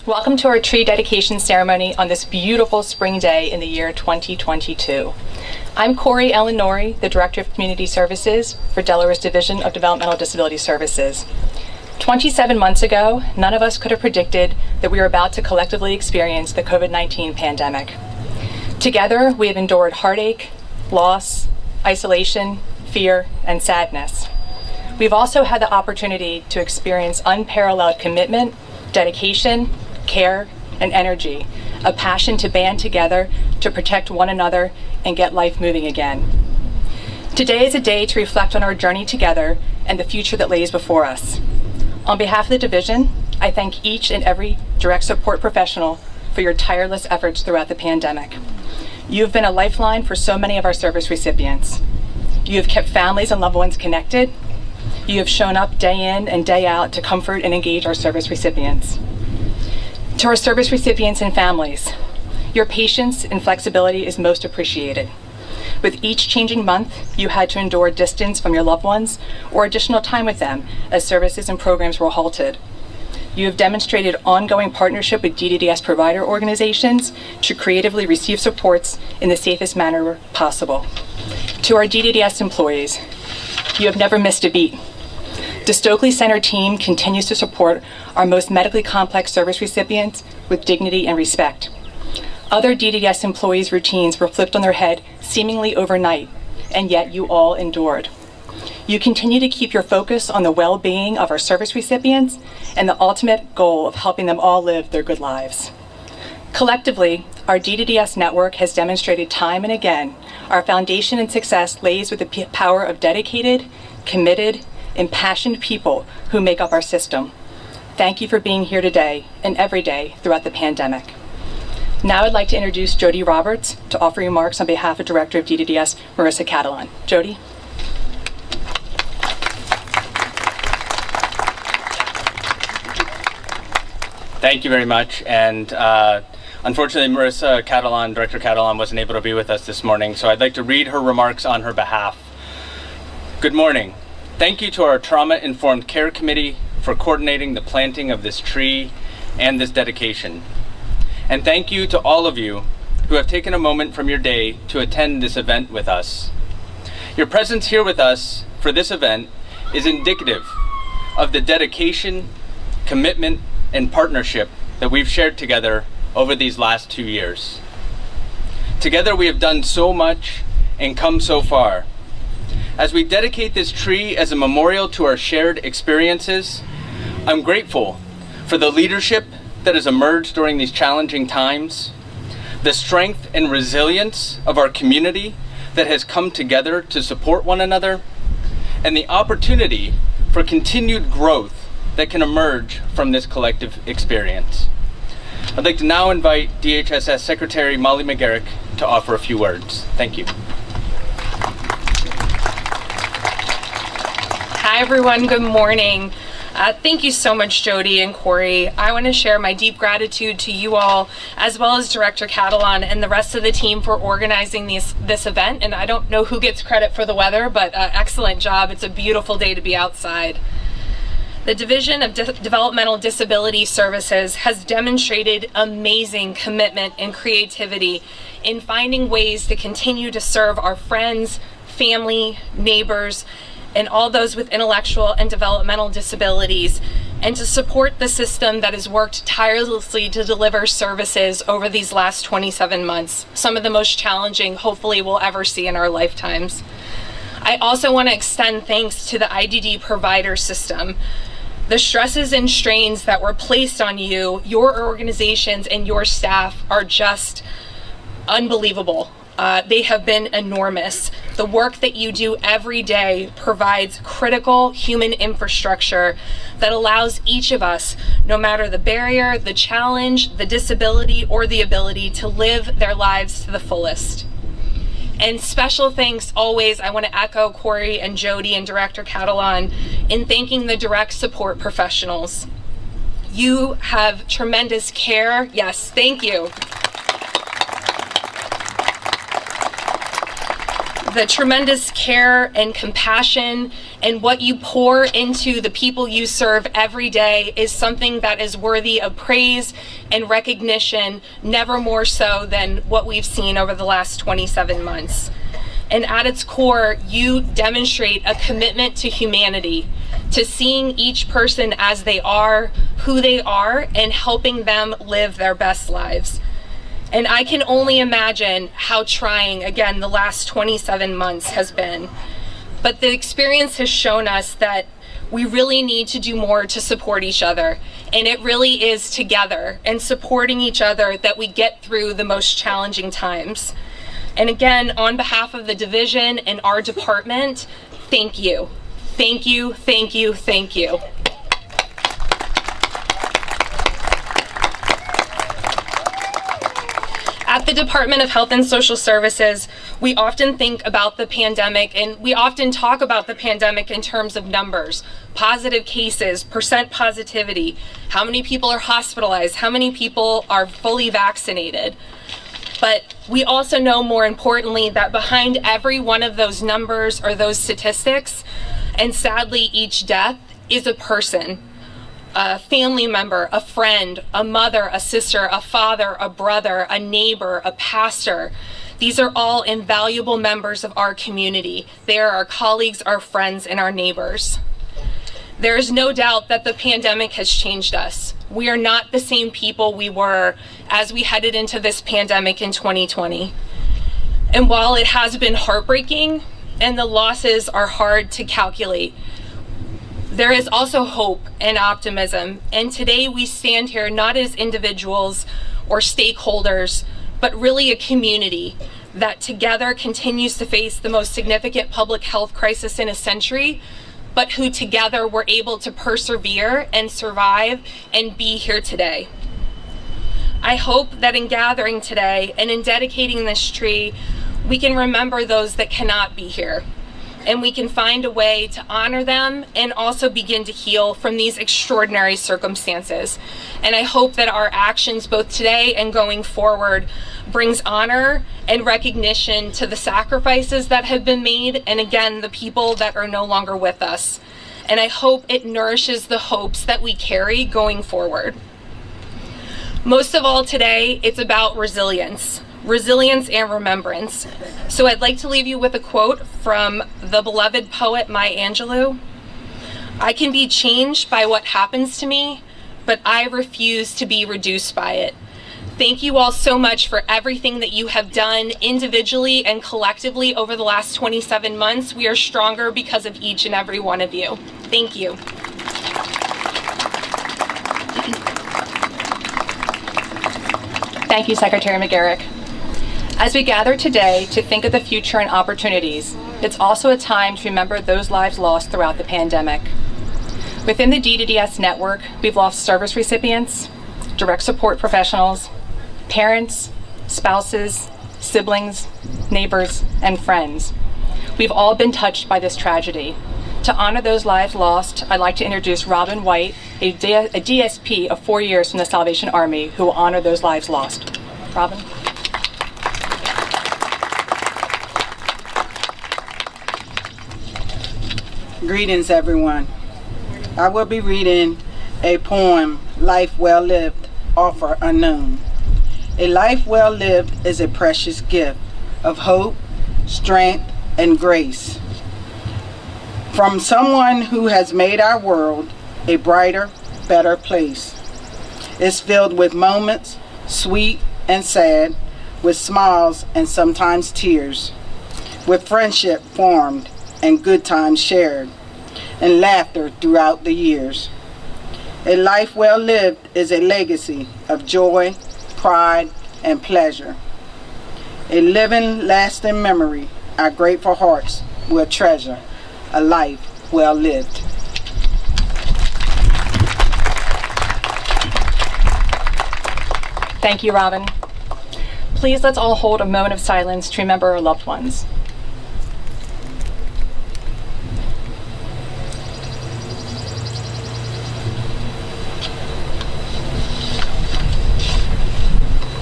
Welcome to our tree dedication ceremony on this beautiful spring day in the year 2022. I'm Corey Ellen Norrie, the Director of Community Services for Delaware's Division of Developmental Disability Services. 27 months ago, none of us could have predicted that we were about to collectively experience the COVID-19 pandemic. Together, we have endured heartache, loss, isolation, fear, and sadness. We've also had the opportunity to experience unparalleled commitment, dedication, care, and energy, a passion to band together to protect one another and get life moving again. Today is a day to reflect on our journey together and the future that lays before us. On behalf of the division, I thank each and every direct support professional for your tireless efforts throughout the pandemic. You have been a lifeline for so many of our service recipients. You have kept families and loved ones connected. You have shown up day in and day out to comfort and engage our service recipients. To our service recipients and families, your patience and flexibility is most appreciated. With each changing month, you had to endure distance from your loved ones or additional time with them as services and programs were halted. You have demonstrated ongoing partnership with DDDS provider organizations to creatively receive supports in the safest manner possible. To our DDDS employees, you have never missed a beat. The Stockley Center team continues to support our most medically complex service recipients with dignity and respect. Other DDDS employees' routines were flipped on their head seemingly overnight, and yet you all endured. You continue to keep your focus on the well-being of our service recipients and the ultimate goal of helping them all live their good lives. Collectively, our DDDS network has demonstrated time and again our foundation and success lays with the power of dedicated, committed, impassioned people who make up our system. Thank you for being here today and every day throughout the pandemic. Now I'd like to introduce Jody Roberts to offer remarks on behalf of Director of DDDS, Marissa Catalan. Jody. Thank you very much. And unfortunately, Marissa Catalan, Director Catalan, wasn't able to be with us this morning, so I'd like to read her remarks on her behalf. Good morning. Thank you to our Trauma-Informed Care Committee for coordinating the planting of this tree and this dedication. And thank you to all of you who have taken a moment from your day to attend this event with us. Your presence here with us for this event is indicative of the dedication, commitment, and partnership that we've shared together over these last 2 years. Together we have done so much and come so far. As we dedicate this tree as a memorial to our shared experiences, I'm grateful for the leadership that has emerged during these challenging times, the strength and resilience of our community that has come together to support one another, and the opportunity for continued growth that can emerge from this collective experience. I'd like to now invite DHSS Secretary Molly McGarrick to offer a few words. Thank you. Hi everyone, good morning. Thank you so much, Jody and Corey. I want to share my deep gratitude to you all, as well as Director Catalan and the rest of the team for organizing this event. And I don't know who gets credit for the weather, but excellent job. It's a beautiful day to be outside. The Division of Developmental Disability Services has demonstrated amazing commitment and creativity in finding ways to continue to serve our friends, family, neighbors, and all those with intellectual and developmental disabilities, and to support the system that has worked tirelessly to deliver services over these last 27 months, some of the most challenging, hopefully, we'll ever see in our lifetimes. I also want to extend thanks to the IDD provider system. The stresses and strains that were placed on you, your organizations, and your staff are just unbelievable. They have been enormous. The work that you do every day provides critical human infrastructure that allows each of us, no matter the barrier, the challenge, the disability, or the ability to live their lives to the fullest. And special thanks always, I want to echo Corey and Jody and Director Catalan in thanking the direct support professionals. You have tremendous care. Yes, thank you. The tremendous care and compassion and what you pour into the people you serve every day is something that is worthy of praise and recognition, never more so than what we've seen over the last 27 months. And at its core, you demonstrate a commitment to humanity, to seeing each person as they are, who they are, and helping them live their best lives. And I can only imagine how trying, again, the last 27 months has been. But the experience has shown us that we really need to do more to support each other. And it really is together and supporting each other that we get through the most challenging times. And again, on behalf of the division and our department, thank you. Thank you, thank you, thank you. At the Department of Health and Social Services, we often think about the pandemic, and we often talk about the pandemic in terms of numbers, positive cases, percent positivity, how many people are hospitalized, how many people are fully vaccinated. But we also know, more importantly, that behind every one of those numbers or those statistics, and sadly each death, is a person. A family member, a friend, a mother, a sister, a father, a brother, a neighbor, a pastor. These are all invaluable members of our community. They are our colleagues, our friends, and our neighbors. There is no doubt that the pandemic has changed us. We are not the same people we were as we headed into this pandemic in 2020. And while it has been heartbreaking and the losses are hard to calculate, there is also hope and optimism. And today we stand here not as individuals or stakeholders, but really a community that together continues to face the most significant public health crisis in a century, but who together were able to persevere and survive and be here today. I hope that in gathering today and in dedicating this tree, we can remember those that cannot be here. And we can find a way to honor them and also begin to heal from these extraordinary circumstances. And I hope that our actions both today and going forward brings honor and recognition to the sacrifices that have been made, and again, the people that are no longer with us. And I hope it nourishes the hopes that we carry going forward. Most of all today, it's about resilience and remembrance. So I'd like to leave you with a quote from the beloved poet Maya Angelou. "I can be changed by what happens to me, but I refuse to be reduced by it." Thank you all so much for everything that you have done individually and collectively over the last 27 months. We are stronger because of each and every one of you. Thank you. Thank you, Secretary McGarrick. As we gather today to think of the future and opportunities, it's also a time to remember those lives lost throughout the pandemic. Within the DDDS network, we've lost service recipients, direct support professionals, parents, spouses, siblings, neighbors, and friends. We've all been touched by this tragedy. To honor those lives lost, I'd like to introduce Robin White, a DSP of 4 years from the Salvation Army, who will honor those lives lost. Robin? Greetings, everyone. I will be reading a poem, Life Well Lived, Offer Unknown. A life well lived is a precious gift of hope, strength, and grace from someone who has made our world a brighter, better place. It's filled with moments, sweet and sad, with smiles and sometimes tears, with friendship formed and good times shared, and laughter throughout the years. A life well lived is a legacy of joy, pride, and pleasure. A living, lasting memory our grateful hearts will treasure. A life well lived. Thank you, Robin. Please let's all hold a moment of silence to remember our loved ones.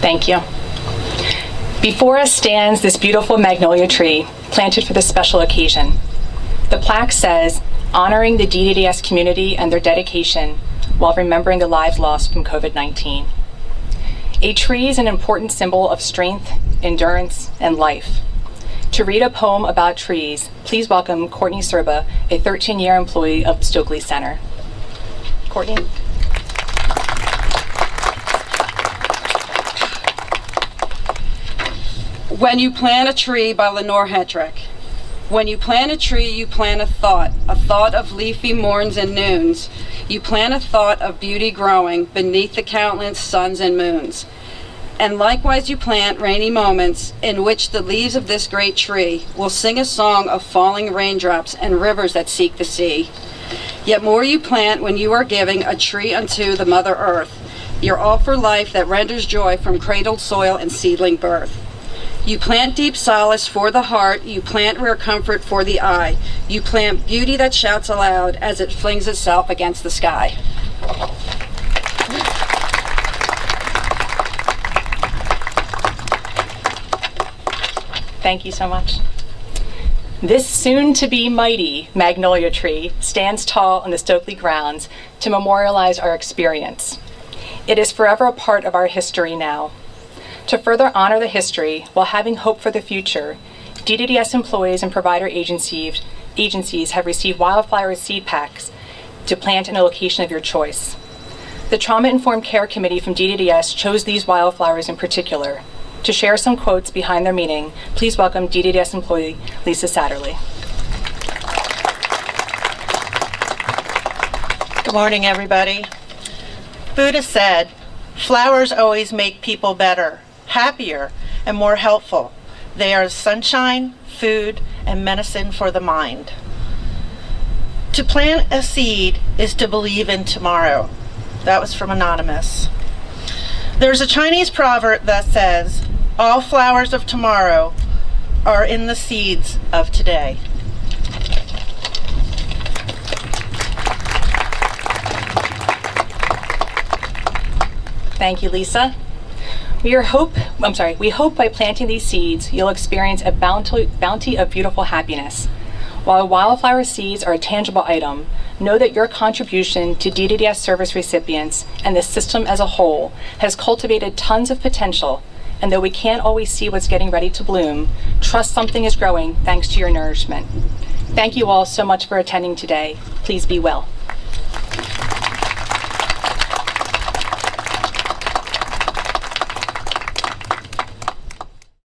Thank you. Before us stands this beautiful magnolia tree, planted for this special occasion. The plaque says, honoring the DDDS community and their dedication while remembering the lives lost from COVID-19. A tree is an important symbol of strength, endurance, and life. To read a poem about trees, please welcome Courtney Serba, a 13-year employee of Stockley Center. Courtney. When You Plant a Tree by Lenore Hetrick. When you plant a tree, you plant a thought of leafy morns and noons. You plant a thought of beauty growing beneath the countless suns and moons. And likewise you plant rainy moments in which the leaves of this great tree will sing a song of falling raindrops and rivers that seek the sea. Yet more you plant when you are giving a tree unto the Mother Earth, your all for life that renders joy from cradled soil and seedling birth. You plant deep solace for the heart, you plant rare comfort for the eye, you plant beauty that shouts aloud as it flings itself against the sky. Thank you so much. This soon-to-be mighty magnolia tree stands tall on the Stockley grounds to memorialize our experience. It is forever a part of our history now. To further honor the history while having hope for the future, DDDS employees and provider agencies have received wildflower seed packs to plant in a location of your choice. The Trauma-Informed Care Committee from DDDS chose these wildflowers in particular. To share some quotes behind their meaning, please welcome DDDS employee Lisa Satterley. Good morning, everybody. Buddha said, flowers always make people better, happier, and more helpful. They are sunshine, food, and medicine for the mind. To plant a seed is to believe in tomorrow. That was from Anonymous. There's a Chinese proverb that says, all flowers of tomorrow are in the seeds of today. Thank you, Lisa. We hope by planting these seeds, you'll experience a bounty of beautiful happiness. While wildflower seeds are a tangible item, know that your contribution to DDDS service recipients and the system as a whole has cultivated tons of potential, and though we can't always see what's getting ready to bloom, trust something is growing thanks to your nourishment. Thank you all so much for attending today. Please be well.